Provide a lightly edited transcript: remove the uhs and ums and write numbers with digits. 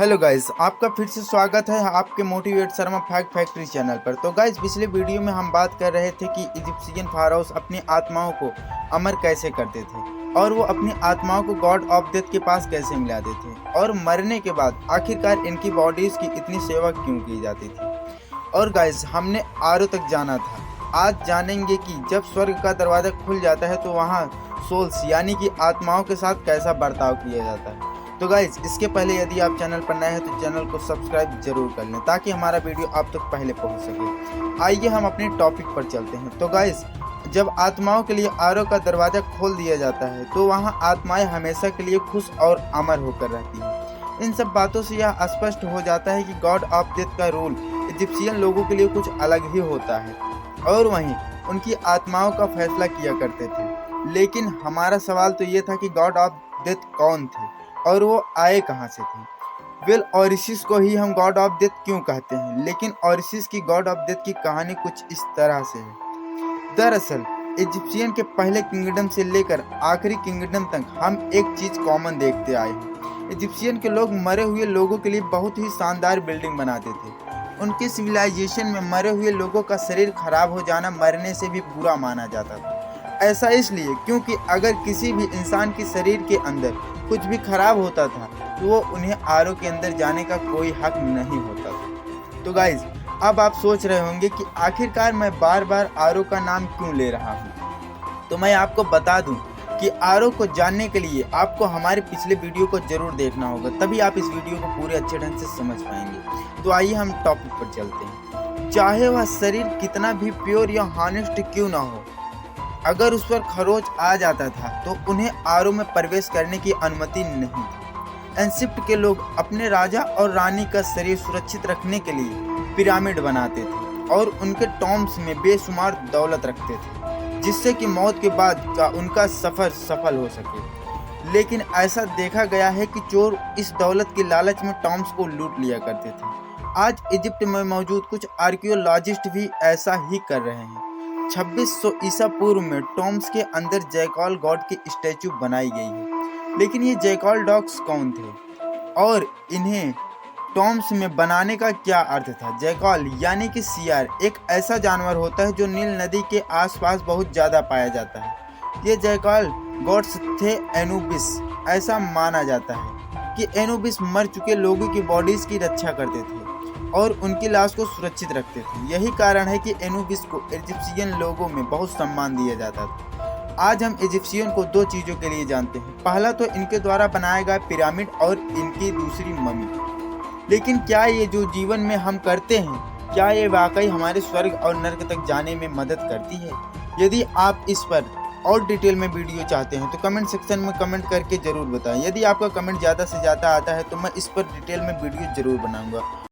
Hello guys, आपका फिर से स्वागत है आपके motivate Sharma fact factory channel पर। तो गाइस, पिछले वीडियो में हम बात कर रहे थे कि इजिप्शियन फाराओस अपनी आत्माओं को अमर कैसे करते थे और वो अपनी आत्माओं को गॉड ऑफ डेथ के पास कैसे मिलाते थे और मरने के बाद आखिरकार इनकी बॉडीज की इतनी सेवा क्यों की जाती थी। और गाइस, हमने आरो तक जाना था। आज जानेंगे कि जब स्वर्ग का दरवाजा खुल जाता है तो वहाँ सोल्स यानी कि आत्माओं के साथ कैसा बर्ताव किया जाता है। तो गाइज, इसके पहले यदि आप चैनल पर नए हैं तो चैनल को सब्सक्राइब जरूर कर लें ताकि हमारा वीडियो आप तक पहले पहुंच सके। आइए हम अपने टॉपिक पर चलते हैं। तो गाइज, जब आत्माओं के लिए आरो का दरवाजा खोल दिया जाता है तो वहां आत्माएं हमेशा के लिए खुश और अमर होकर रहती हैं। इन सब बातों से यह स्पष्ट हो जाता है कि गॉड ऑफ डेथ का रूल इजिप्शियन लोगों के लिए कुछ अलग ही होता है और वहीं उनकी आत्माओं का फैसला किया करते थे। लेकिन हमारा सवाल तो ये था कि गॉड ऑफ डेथ कौन थे और वो आए कहाँ से थे। ओरिसिस को ही हम गॉड ऑफ डेथ क्यों कहते हैं, लेकिन ओरिसिस की गॉड ऑफ डेथ की कहानी कुछ इस तरह से है। दरअसल इजिप्शियन के पहले किंगडम से लेकर आखिरी किंगडम तक हम एक चीज कॉमन देखते आए हैं। इजिप्शियन के लोग मरे हुए लोगों के लिए बहुत ही शानदार बिल्डिंग बनाते थे। उनके सिविलाइजेशन में मरे हुए लोगों का शरीर खराब हो जाना मरने से भी बुरा माना जाता था। ऐसा इसलिए क्योंकि अगर किसी भी इंसान के शरीर के अंदर कुछ भी खराब होता था तो वो उन्हें आरो के अंदर जाने का कोई हक नहीं होता था। तो गाइज, अब आप सोच रहे होंगे कि आखिरकार मैं बार बार आरो का नाम क्यों ले रहा हूँ। तो मैं आपको बता दूं कि आरो को जानने के लिए आपको हमारे पिछले वीडियो को जरूर देखना होगा, तभी आप इस वीडियो को पूरे अच्छे ढंग से समझ पाएंगे। तो आइए हम टॉपिक पर चलते हैं। चाहे वह शरीर कितना भी प्योर या हॉनेस्ट क्यों ना हो, अगर उस पर खरोच आ जाता था तो उन्हें आरो में प्रवेश करने की अनुमति नहीं थी। इजिप्ट के लोग अपने राजा और रानी का शरीर सुरक्षित रखने के लिए पिरामिड बनाते थे और उनके टॉम्ब्स में बेशुमार दौलत रखते थे जिससे कि मौत के बाद का उनका सफर सफल हो सके। लेकिन ऐसा देखा गया है कि चोर इस दौलत के लालच में टॉम्ब्स को लूट लिया करते थे। आज इजिप्ट में मौजूद कुछ आर्कियोलॉजिस्ट भी ऐसा ही कर रहे हैं। 2600 ईसा पूर्व में टॉम्ब्स के अंदर जैकॉल गॉड की स्टैचू बनाई गई है। लेकिन ये जैकॉल डॉग्स कौन थे और इन्हें टॉम्ब्स में बनाने का क्या अर्थ था। जैकॉल यानी कि सियार एक ऐसा जानवर होता है जो नील नदी के आसपास बहुत ज़्यादा पाया जाता है। ये जैकॉल गॉड्स थे एनुबिस। ऐसा माना जाता है कि एनुबिस मर चुके लोगों की बॉडीज की रक्षा करते थे और उनकी लाश को सुरक्षित रखते थे। यही कारण है कि एनुबिस को इजिप्शियन लोगों में बहुत सम्मान दिया जाता था। आज हम इजिप्शियन को दो चीज़ों के लिए जानते हैं। पहला तो इनके द्वारा बनाया गया पिरामिड और इनकी दूसरी मम्मी। लेकिन क्या ये जो जीवन में हम करते हैं, क्या ये वाकई हमारे स्वर्ग और नर्क तक जाने में मदद करती है? यदि आप इस पर और डिटेल में वीडियो चाहते हैं तो कमेंट सेक्शन में कमेंट करके जरूर बताएं। यदि आपका कमेंट ज़्यादा से ज़्यादा आता है तो मैं इस पर डिटेल में वीडियो जरूर बनाऊंगा।